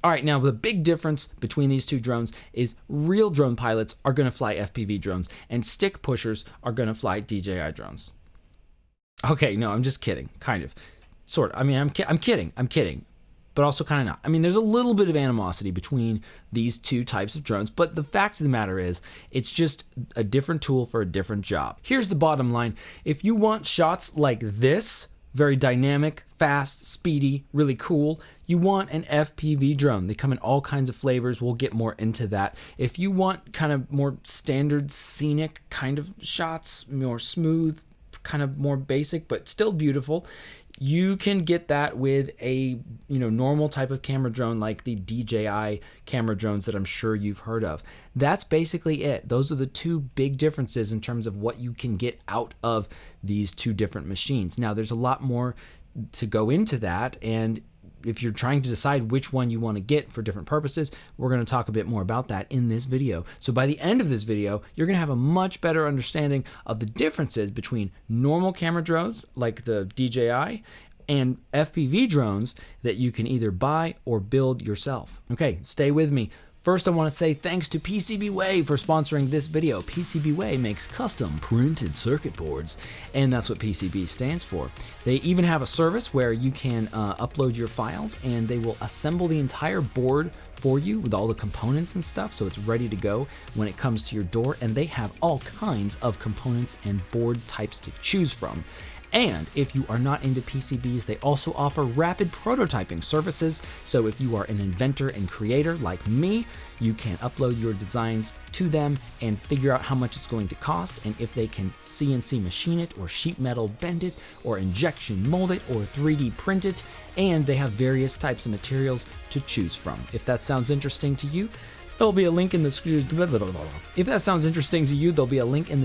All right, now the big difference between these two drones is real drone pilots are going to fly FPV drones and stick pushers are going to fly DJI drones. Okay, no, I'm just kidding, kind of. Sort of. I mean, I'm kidding, but also kind of not. I mean, there's a little bit of animosity between these two types of drones, but the fact of the matter is, it's just a different tool for a different job. Here's the bottom line. If you want shots like this, very dynamic, fast, speedy, really cool, you want an FPV drone. They come in all kinds of flavors. We'll get more into that. If you want kind of more standard scenic kind of shots, more smooth, kind of more basic, but still beautiful, you can get that with a normal type of camera drone like the DJI camera drones that I'm sure you've heard of. That's basically it. Those are the two big differences in terms of what you can get out of these two different machines. Now, there's a lot more to go into that, and if you're trying to decide which one you want to get for different purposes, we're going to talk a bit more about that in this video. So by the end of this video, you're going to have a much better understanding of the differences between normal camera drones like the DJI and FPV drones that you can either buy or build yourself. Okay, stay with me. First, I want to say thanks to PCBWay for sponsoring this video. PCBWay makes custom printed circuit boards, and that's what PCB stands for. They even have a service where you can upload your files, and they will assemble the entire board for you with all the components and stuff, so it's ready to go when it comes to your door, and they have all kinds of components and board types to choose from. And if you are not into PCBs, they also offer rapid prototyping services. So if you are an inventor and creator like me, you can upload your designs to them and figure out how much it's going to cost, and if they can CNC machine it or sheet metal bend it or injection mold it or 3D print it. And they have various types of materials to choose from. If that sounds interesting to you, there'll be a link in the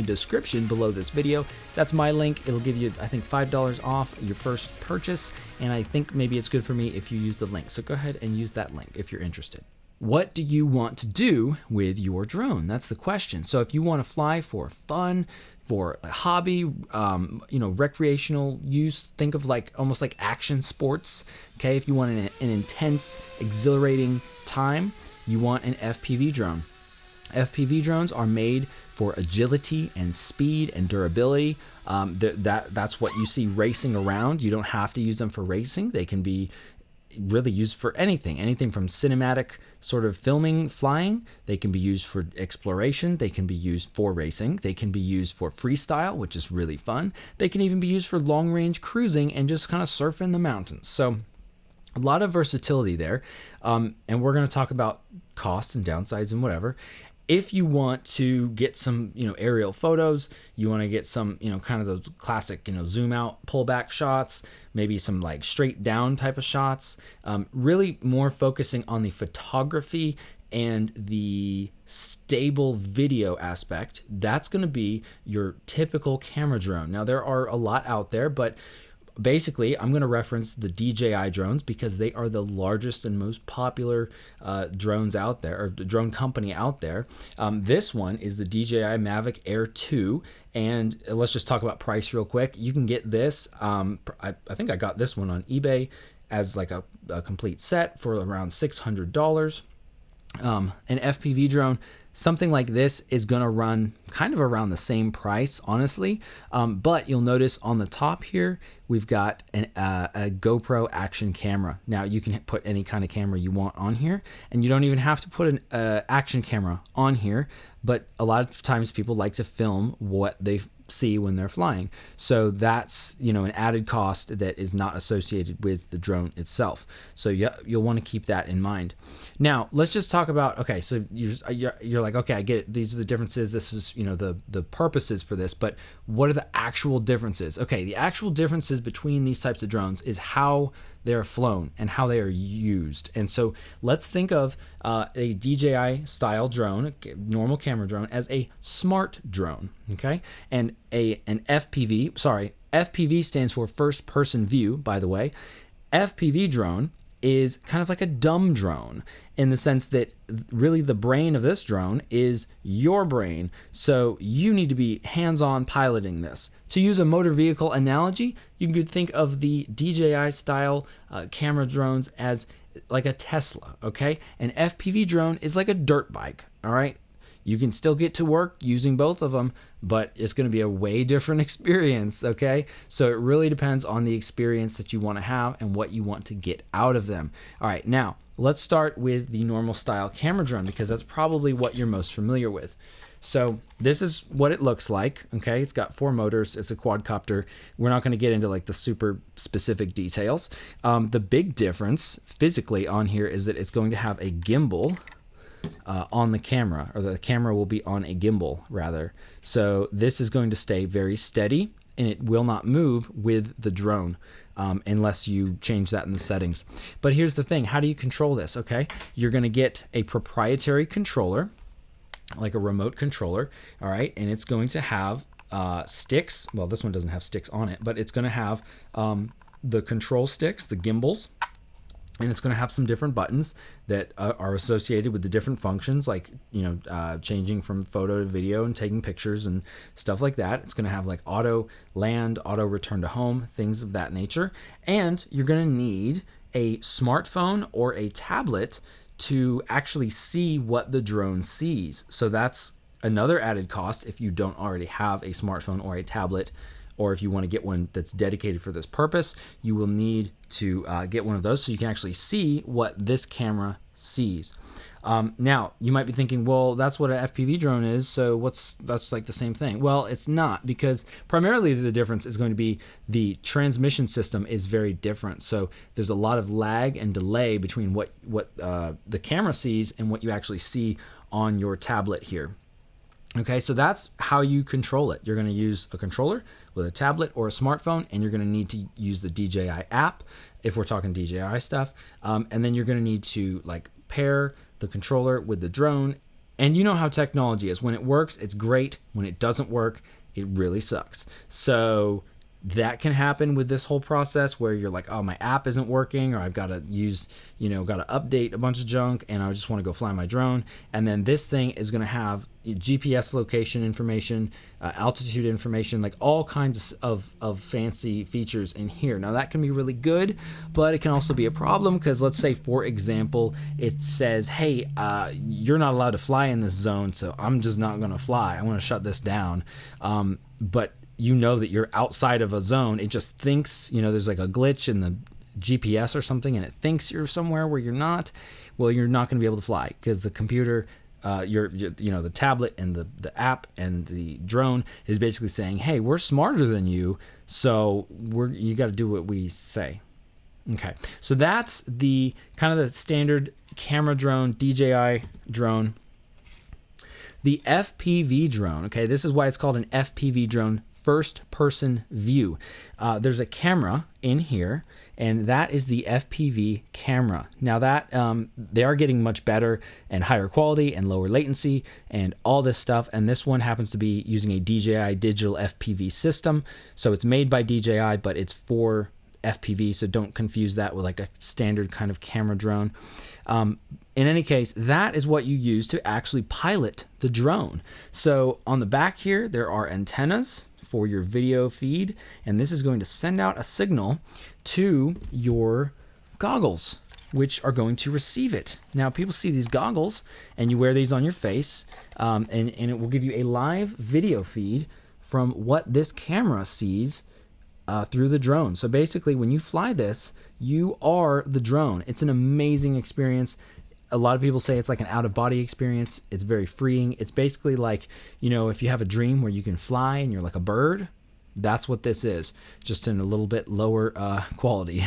description below this video. That's my link. It'll give you, I think, $5 off your first purchase, and I think maybe it's good for me if you use the link. So go ahead and use that link if you're interested. What do you want to do with your drone? That's the question. So if you want to fly for fun, for a hobby, recreational use, think of almost like action sports. Okay, if you want an intense, exhilarating time, you want an FPV drone. FPV drones are made for agility and speed and durability. That's what you see racing around. You don't have to use them for racing. They can be really used for anything from cinematic sort of filming, flying. They can be used for exploration. They can be used for racing. They can be used for freestyle, which is really fun. They can even be used for long-range cruising and just kind of surfing the mountains. So a lot of versatility there, and we're going to talk about costs and downsides and whatever. If you want to get some, aerial photos, you want to get some, kind of those classic, zoom out, pull back shots, maybe some straight down type of shots, really more focusing on the photography and the stable video aspect. That's going to be your typical camera drone. Now, there are a lot out there, but basically, I'm going to reference the DJI drones because they are the largest and most popular drones out there, or drone company out there. This one is the DJI Mavic Air 2, and let's just talk about price real quick. You can get this, I think I got this one on eBay as a complete set for around $600. An FPV drone, something like this is going to run kind of around the same price, honestly. But you'll notice on the top here, we've got a GoPro action camera. Now, you can put any kind of camera you want on here, and you don't even have to put an action camera on here. But a lot of times people like to film what they see when they're flying. So that's, an added cost that is not associated with the drone itself. So you'll want to keep that in mind. Now, let's just talk about, okay, so you're like, okay, I get it. These are the differences. This is, the purposes for this, but what are the actual differences? Okay, the actual differences between these types of drones is how they're flown and how they are used. And so let's think of a DJI style drone, a normal camera drone, as a smart drone, okay? And an FPV stands for first person view, by the way. FPV drone is kind of like a dumb drone in the sense that really the brain of this drone is your brain. So you need to be hands-on piloting this. To use a motor vehicle analogy, you could think of the DJI style camera drones as like a Tesla, okay? An FPV drone is like a dirt bike, all right? You can still get to work using both of them, but it's going to be a way different experience, okay? So it really depends on the experience that you want to have and what you want to get out of them. All right, now let's start with the normal style camera drone because that's probably what you're most familiar with. So this is what it looks like, okay? It's got 4 motors. It's a quadcopter. We're not going to get into like the super specific details. The big difference physically on here is that it's going to have a gimbal on the camera, or the camera will be on a gimbal rather. So this is going to stay very steady and it will not move with the drone unless you change that in the settings. But here's the thing, how do you control this? Okay, you're going to get a proprietary controller, like a remote controller, all right, and it's going to have sticks. Well, this one doesn't have sticks on it, but it's going to have the control sticks, the gimbals, and it's going to have some different buttons that are associated with the different functions, like, you know, changing from photo to video and taking pictures and stuff like that. It's going to have like auto land, auto return to home, things of that nature. And you're going to need a smartphone or a tablet to actually see what the drone sees. So that's another added cost if you don't already have a smartphone or a tablet, or if you want to get one that's dedicated for this purpose, you will need to get one of those so you can actually see what this camera sees. Now, you might be thinking, well, that's what an FPV drone is, so that's like the same thing. Well, it's not, because primarily the difference is going to be the transmission system is very different. So there's a lot of lag and delay between what the camera sees and what you actually see on your tablet here. Okay, so that's how you control it. You're going to use a controller with a tablet or a smartphone, and you're going to need to use the DJI app if we're talking DJI stuff. And then you're going to need to like pair the controller with the drone. And you know how technology is. When it works, it's great. When it doesn't work, it really sucks. So that can happen with this whole process where you're like, oh, my app isn't working, or I've got to use, got to update a bunch of junk, and I just want to go fly my drone. And then this thing is going to have GPS location information, altitude information, like all kinds of fancy features in here. Now that can be really good, but it can also be a problem because let's say, for example, it says, hey, you're not allowed to fly in this zone, so I'm just not going to fly. I want to shut this down. But you know that you're outside of a zone. It just thinks, there's like a glitch in the GPS or something, and it thinks you're somewhere where you're not. Well, you're not going to be able to fly because the computer, the tablet and the app and the drone is basically saying, hey, we're smarter than you, so you got to do what we say. Okay, so that's the kind of the standard camera drone, DJI drone. The FPV drone, okay, this is why it's called an FPV drone, first person view. There's a camera in here, and that is the FPV camera. Now that they are getting much better and higher quality and lower latency and all this stuff, and this one happens to be using a DJI digital FPV system. So it's made by DJI, but it's for FPV, so don't confuse that with like a standard kind of camera drone. In any case, that is what you use to actually pilot the drone. So on the back here, there are antennas for your video feed, and this is going to send out a signal to your goggles, which are going to receive it. Now, people see these goggles, and you wear these on your face, and it will give you a live video feed from what this camera sees through the drone. So basically, when you fly this, you are the drone. It's an amazing experience. A lot of people say it's like an out-of-body experience. It's very freeing. It's basically like, if you have a dream where you can fly and you're like a bird, that's what this is, just in a little bit lower quality.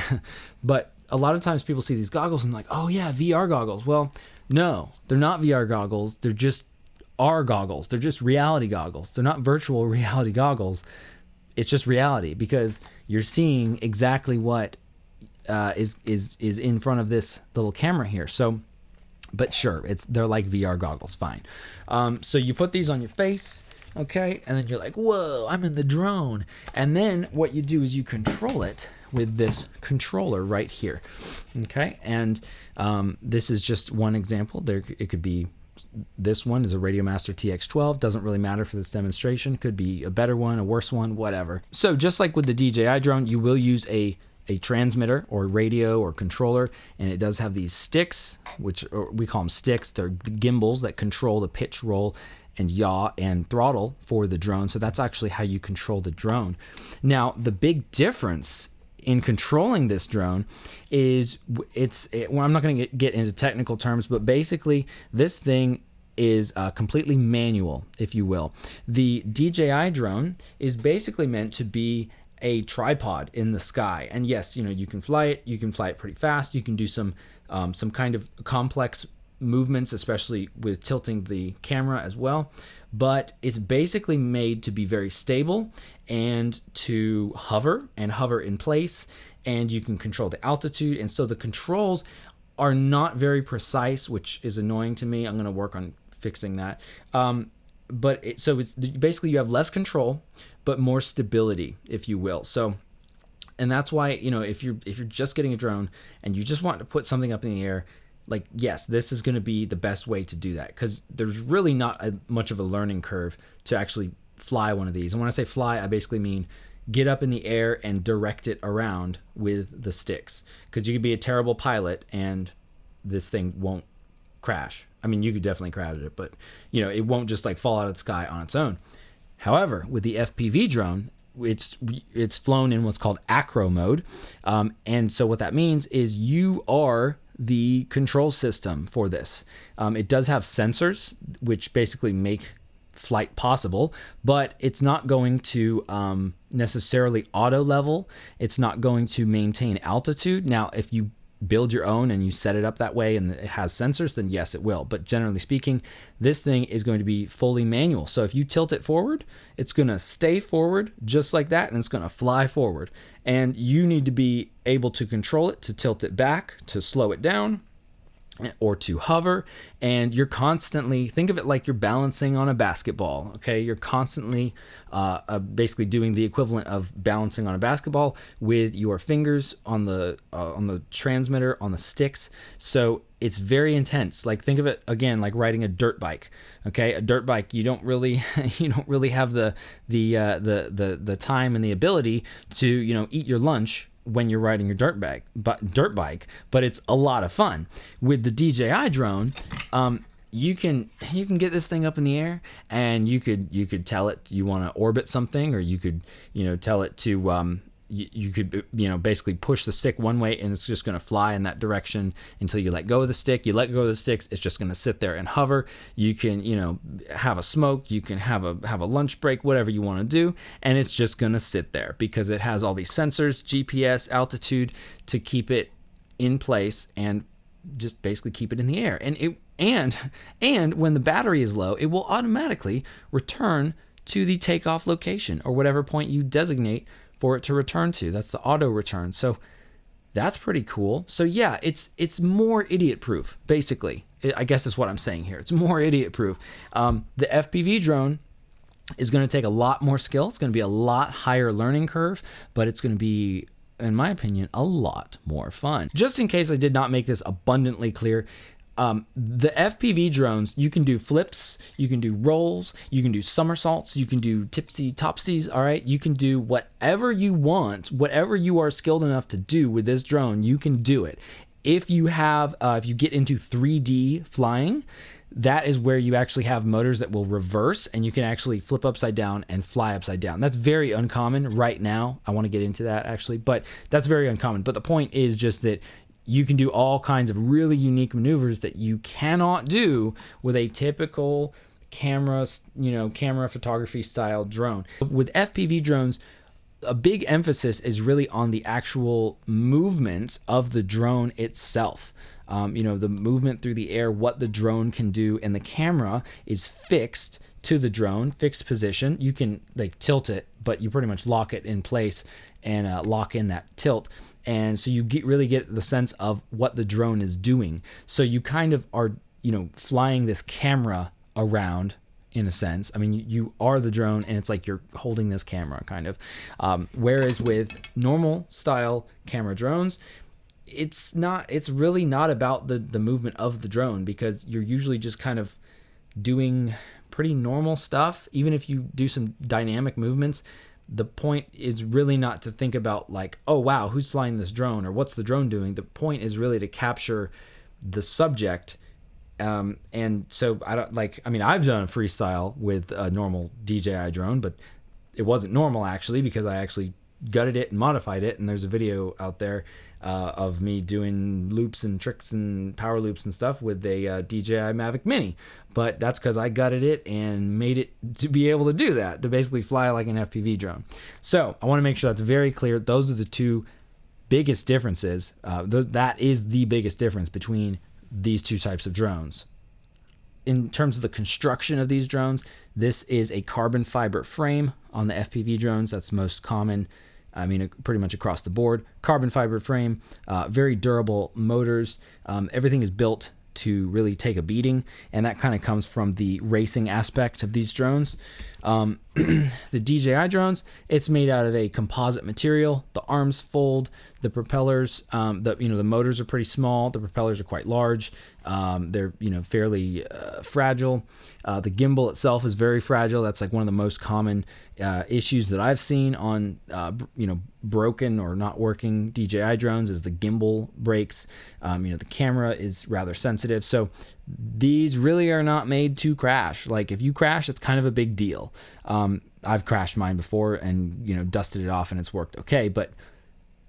But a lot of times people see these goggles and like, oh yeah, VR goggles. Well, no, they're not VR goggles. They're just our goggles. They're just reality goggles. They're not virtual reality goggles. It's just reality, because you're seeing exactly what is in front of this little camera here. So, but sure, they're like VR goggles, fine. So you put these on your face, okay, and then you're like, whoa, I'm in the drone. And then what you do is you control it with this controller right here, okay. And this is just one example. It could be. This one is a Radiomaster TX12. Doesn't really matter for this demonstration. Could be a better one, a worse one, whatever. So just like with the DJI drone, you will use a a transmitter or radio or controller, and it does have these sticks, which we call them sticks. They're the gimbals that control the pitch, roll, and yaw and throttle for the drone. So that's actually how you control the drone. Now, the big difference in controlling this drone is well, I'm not going to get into technical terms, but basically this thing is completely manual, if you will. The DJI drone is basically meant to be a tripod in the sky. And yes, you can fly it pretty fast. You can do some kind of complex movements, especially with tilting the camera as well. But it's basically made to be very stable and to hover in place, and you can control the altitude. And so the controls are not very precise, which is annoying to me. I'm going to work on fixing that. But it's basically you have less control, but more stability, if you will. So, and that's why, if you're just getting a drone and you just want to put something up in the air, like, yes, this is going to be the best way to do that, because there's really not much of a learning curve to actually fly one of these. And when I say fly, I basically mean get up in the air and direct it around with the sticks, because you could be a terrible pilot and this thing won't crash. I mean, you could definitely crash it, but it won't just like fall out of the sky on its own. However, with the FPV drone, it's flown in what's called acro mode, and so what that means is you are the control system for this. It does have sensors, which basically make flight possible, but it's not going to necessarily auto level. It's not going to maintain altitude. Now, if you build your own and you set it up that way and it has sensors, then yes, it will. But generally speaking, this thing is going to be fully manual. So if you tilt it forward, it's going to stay forward just like that, and it's going to fly forward. And you need to be able to control it, to tilt it back, to slow it down, or to hover. And you're constantly, think of it like you're balancing on a basketball. Okay, you're constantly basically doing the equivalent of balancing on a basketball with your fingers on the transmitter, on the sticks. So it's very intense. Like, think of it again like riding a dirt bike. Okay, a dirt bike, you don't really have the time and the ability to eat your lunch when you're riding your dirt bike, but it's a lot of fun. With the DJI drone, you can get this thing up in the air, and you could tell it you want to orbit something, or you could tell it to you could basically push the stick one way, and it's just going to fly in that direction until you let go of the stick. You let go of the sticks, it's just going to sit there and hover. You can have a smoke, you can have a lunch break, whatever you want to do, and it's just going to sit there because it has all these sensors, GPS, altitude, to keep it in place and just basically keep it in the air. And when the battery is low, it will automatically return to the takeoff location or whatever point you designate for it to return to. That's the auto return. So that's pretty cool. So yeah, it's more idiot proof, basically. I guess is what I'm saying here. It's more idiot proof. The FPV drone is going to take a lot more skill. It's going to be a lot higher learning curve, but it's going to be, in my opinion, a lot more fun. Just in case I did not make this abundantly clear, the FPV drones, you can do flips, you can do rolls, you can do somersaults, you can do tipsy topsies, all right? You can do whatever you want, whatever you are skilled enough to do with this drone, you can do it. If you get into 3D flying, that is where you actually have motors that will reverse, and you can actually flip upside down and fly upside down. That's very uncommon right now. I want to get into that actually, but that's very uncommon. But the point is just that you can do all kinds of really unique maneuvers that you cannot do with a typical camera photography style drone. With FPV drones, a big emphasis is really on the actual movement of the drone itself. The movement through the air, what the drone can do, and the camera is fixed to the drone, fixed position. You can tilt it, but you pretty much lock it in place and lock in that tilt. And so you really get the sense of what the drone is doing. So you kind of are, flying this camera around in a sense. I mean, you are the drone, and it's like you're holding this camera kind of. Whereas with normal style camera drones, it's really not about the movement of the drone, because you're usually just kind of doing pretty normal stuff. Even if you do some dynamic movements, the point is really not to think about like, oh wow, who's flying this drone or what's the drone doing. The point is really to capture the subject. And so I've done a freestyle with a normal DJI drone, but it wasn't normal actually, because I actually gutted it and modified it. And there's a video out there of me doing loops and tricks and power loops and stuff with a DJI Mavic Mini. But that's because I gutted it and made it to be able to do that, to basically fly like an FPV drone. So I want to make sure that's very clear. Those are the two biggest differences. That is the biggest difference between these two types of drones. In terms of the construction of these drones, this is a carbon fiber frame on the FPV drones. That's most common. I mean, pretty much across the board. Carbon fiber frame, very durable motors. Everything is built to really take a beating, and that kind of comes from the racing aspect of these drones. The DJI drones, it's made out of a composite material. The arms fold, the propellers, the motors are pretty small. The propellers are quite large. They're fairly fragile. The gimbal itself is very fragile. That's like one of the most common issues that I've seen on broken or not working DJI drones is the gimbal breaks. The camera is rather sensitive. So these really are not made to crash. Like if you crash, it's kind of a big deal. I've crashed mine before and dusted it off and it's worked okay, but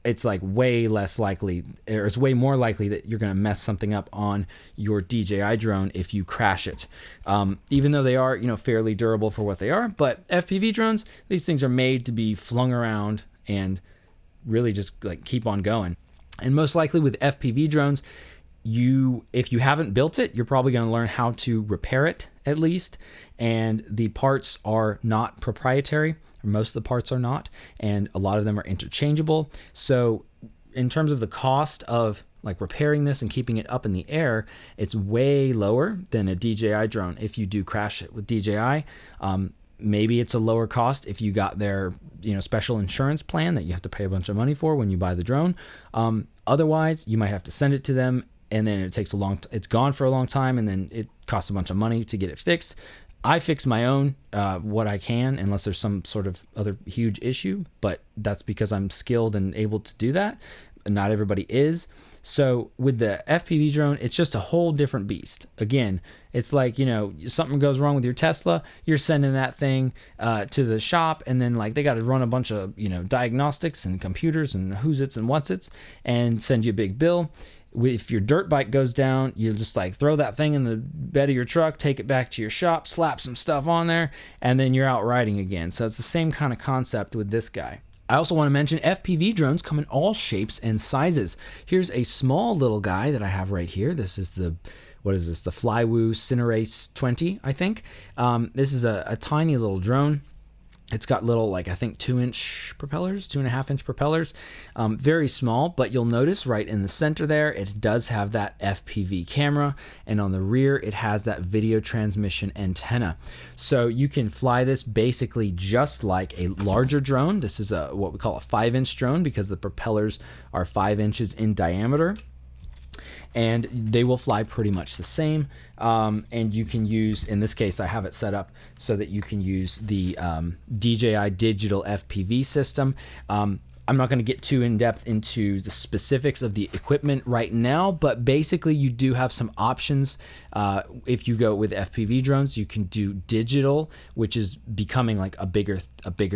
it's like way less likely, or it's way more likely that you're going to mess something up on your DJI drone if you crash it. Even though they are, fairly durable for what they are, but FPV drones, these things are made to be flung around and really just like keep on going. And most likely with FPV drones, if you haven't built it, you're probably going to learn how to repair it at least. And the parts are not proprietary. Most of the parts are not, and a lot of them are interchangeable. So in terms of the cost of like repairing this and keeping it up in the air, it's way lower than a DJI drone. If you do crash it with DJI, maybe it's a lower cost if you got their special insurance plan that you have to pay a bunch of money for when you buy the drone. Otherwise, you might have to send it to them, and then it takes it's gone for a long time, and then it costs a bunch of money to get it fixed. I fix my own what I can, unless there's some sort of other huge issue, but that's because I'm skilled and able to do that. Not everybody is. So with the FPV drone, it's just a whole different beast. Again, it's like, something goes wrong with your Tesla, you're sending that thing to the shop, and then like they got to run a bunch of, diagnostics and computers and who's its and what's its and send you a big bill. If your dirt bike goes down, you just like throw that thing in the bed of your truck, take it back to your shop, slap some stuff on there, and then you're out riding again. So it's the same kind of concept with this guy. I also want to mention FPV drones come in all shapes and sizes. Here's a small little guy that I have right here. This is the Flywoo Cinerace 20, I think. This is a tiny little drone. It's got little, I think 2-inch propellers, 2.5-inch propellers, very small, but you'll notice right in the center there, it does have that FPV camera, and on the rear, it has that video transmission antenna. So you can fly this basically just like a larger drone. This is what we call a 5-inch drone because the propellers are 5 inches in diameter. And they will fly pretty much the same. And you can use, in this case, I have it set up so that you can use the DJI digital FPV system. I'm not going to get too in depth into the specifics of the equipment right now, but basically you do have some options. If you go with FPV drones, you can do digital, which is becoming like a bigger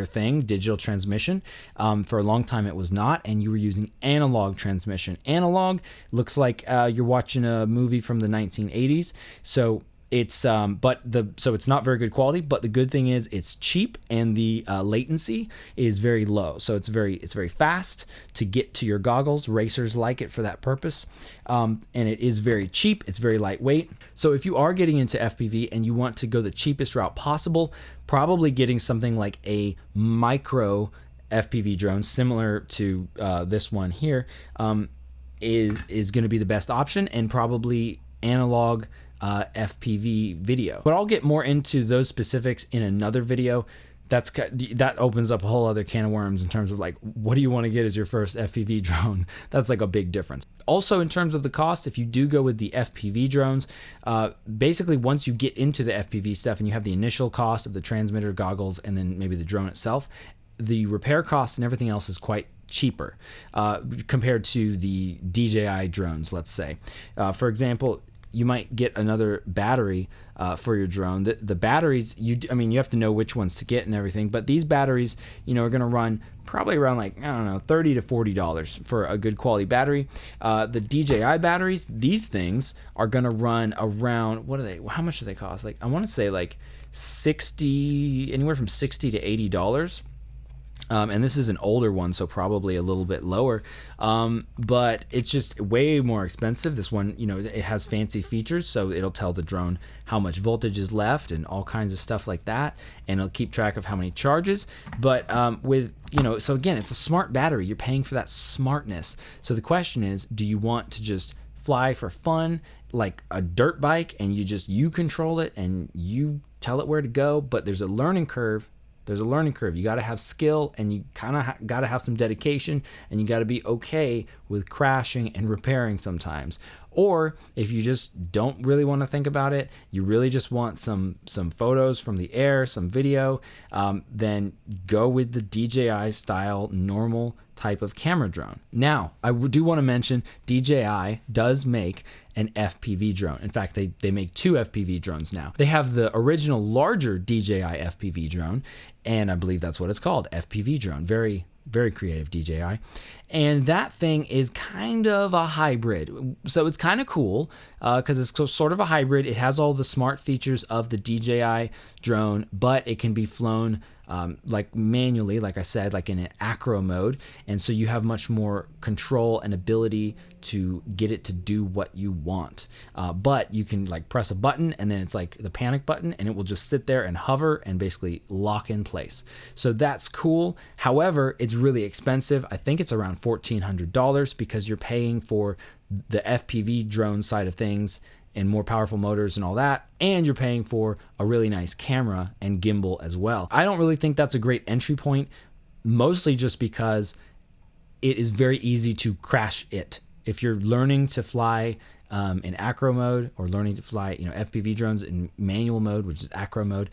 thing, digital transmission. For a long time it was not, and you were using analog transmission. Analog looks like you're watching a movie from the 1980s. So it's so it's not very good quality, but the good thing is it's cheap and the latency is very low. So it's very fast to get to your goggles. Racers like it for that purpose. And it is very cheap. It's very lightweight. So if you are getting into FPV and you want to go the cheapest route possible, probably getting something like a micro FPV drone similar to this one here is going to be the best option, and probably analog FPV video. But I'll get more into those specifics in another video. That opens up a whole other can of worms in terms of like, what do you want to get as your first FPV drone? That's like a big difference. Also, in terms of the cost, if you do go with the FPV drones, basically once you get into the FPV stuff and you have the initial cost of the transmitter, goggles, and then maybe the drone itself, the repair costs and everything else is quite cheaper compared to the DJI drones, let's say. For example, you might get another battery for your drone. The batteries, I mean, you have to know which ones to get and everything, but these batteries, you know, are going to run probably around like, I don't know, $30 to $40 for a good quality battery. The DJI batteries, these things are going to run around, how much do they cost? Like, I want to say like anywhere from $60 to $80. And this is an older one, so probably a little bit lower, but it's just way more expensive. This one, you know, it has fancy features, so it'll tell the drone how much voltage is left and all kinds of stuff like that, and it'll keep track of how many charges. But with, you know, so again, it's a smart battery. You're paying for that smartness. So the question is, do you want to just fly for fun like a dirt bike, and you control it and you tell it where to go, but there's a learning curve. You got to have skill, and you kind of got to have some dedication, and you got to be okay with crashing and repairing sometimes. Or if you just don't really want to think about it, you really just want some photos from the air, some video, then go with the DJI style normal type of camera drone. Now, I do want to mention DJI does make an FPV drone. In fact, they make 2 FPV drones now. They have the original larger DJI FPV drone, and I believe that's what it's called, FPV drone. Very, very creative, DJI. And that thing is kind of a hybrid. So it's kind of cool because it's sort of a hybrid. It has all the smart features of the DJI drone, but it can be flown like manually, like I said, like in an acro mode. And so you have much more control and ability to get it to do what you want. But you can like press a button, and then it's like the panic button, and it will just sit there and hover and basically lock in place. So that's cool. However, it's really expensive. I think it's around $1,400 because you're paying for the FPV drone side of things and more powerful motors and all that, and you're paying for a really nice camera and gimbal as well. I don't really think that's a great entry point, mostly just because it is very easy to crash it. If you're learning to fly in acro mode, or learning to fly, you know, FPV drones in manual mode, which is acro mode,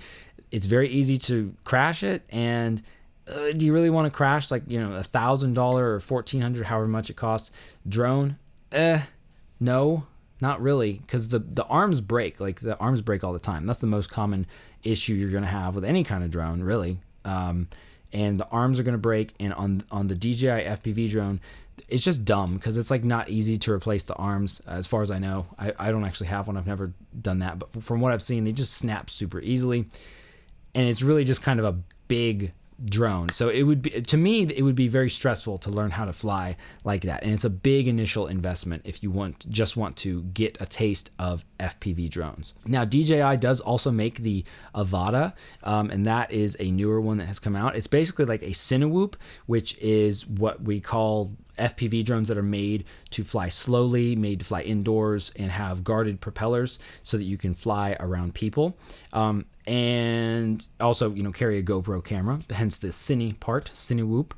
it's very easy to crash it. And do you really want to crash like, you know, $1,000 or $1,400, however much it costs, drone? No. Not really, because the arms break. Like, the arms break all the time. That's the most common issue you're going to have with any kind of drone, really. And the arms are going to break. And on the DJI FPV drone, it's just dumb because it's like not easy to replace the arms, as far as I know. I don't actually have one. I've never done that. But from what I've seen, they just snap super easily. And it's really just kind of a big drone. So it would be, to me, it would be very stressful to learn how to fly like that. And it's a big initial investment if you just want to get a taste of FPV drones. Now, DJI does also make the Avata, and that is a newer one that has come out. It's basically like a Cinewhoop, which is what we call FPV drones that are made to fly slowly, made to fly indoors, and have guarded propellers so that you can fly around people. And also, you know, carry a GoPro camera, hence the Cine part, Cinewhoop.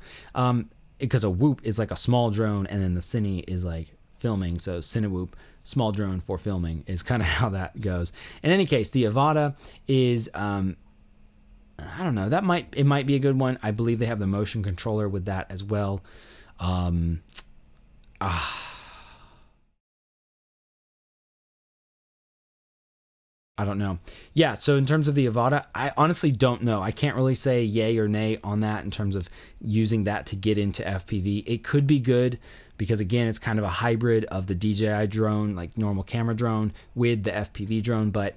Because a whoop is like a small drone, and then the Cine is like filming. So Cinewhoop, small drone for filming, is kind of how that goes. In any case, the Avata is, I don't know, it might be a good one. I believe they have the motion controller with that as well. I don't know. Yeah, so in terms of the Avata, I honestly don't know. I can't really say yay or nay on that in terms of using that to get into FPV. It could be good because, again, it's kind of a hybrid of the DJI drone, like normal camera drone, with the FPV drone. But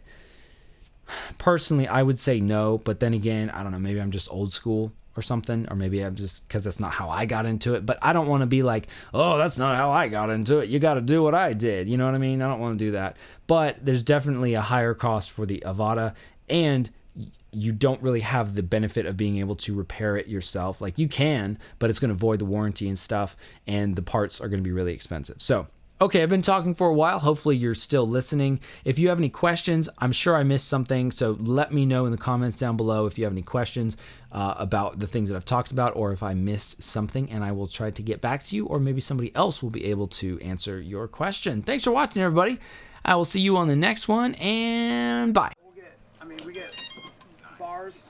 personally, I would say no. But then again, I don't know. Maybe I'm just old school or something, or maybe I'm just, because that's not how I got into it. But I don't want to be like, oh, that's not how I got into it. You got to do what I did. You know what I mean? I don't want to do that. But there's definitely a higher cost for the Avata, and you don't really have the benefit of being able to repair it yourself. Like, you can, but it's going to void the warranty and stuff, and the parts are going to be really expensive. So, okay, I've been talking for a while. Hopefully you're still listening. If you have any questions, I'm sure I missed something, so let me know in the comments down below if you have any questions about the things that I've talked about, or if I missed something, and I will try to get back to you, or maybe somebody else will be able to answer your question. Thanks for watching, everybody. I will see you on the next one, and bye. We get bars.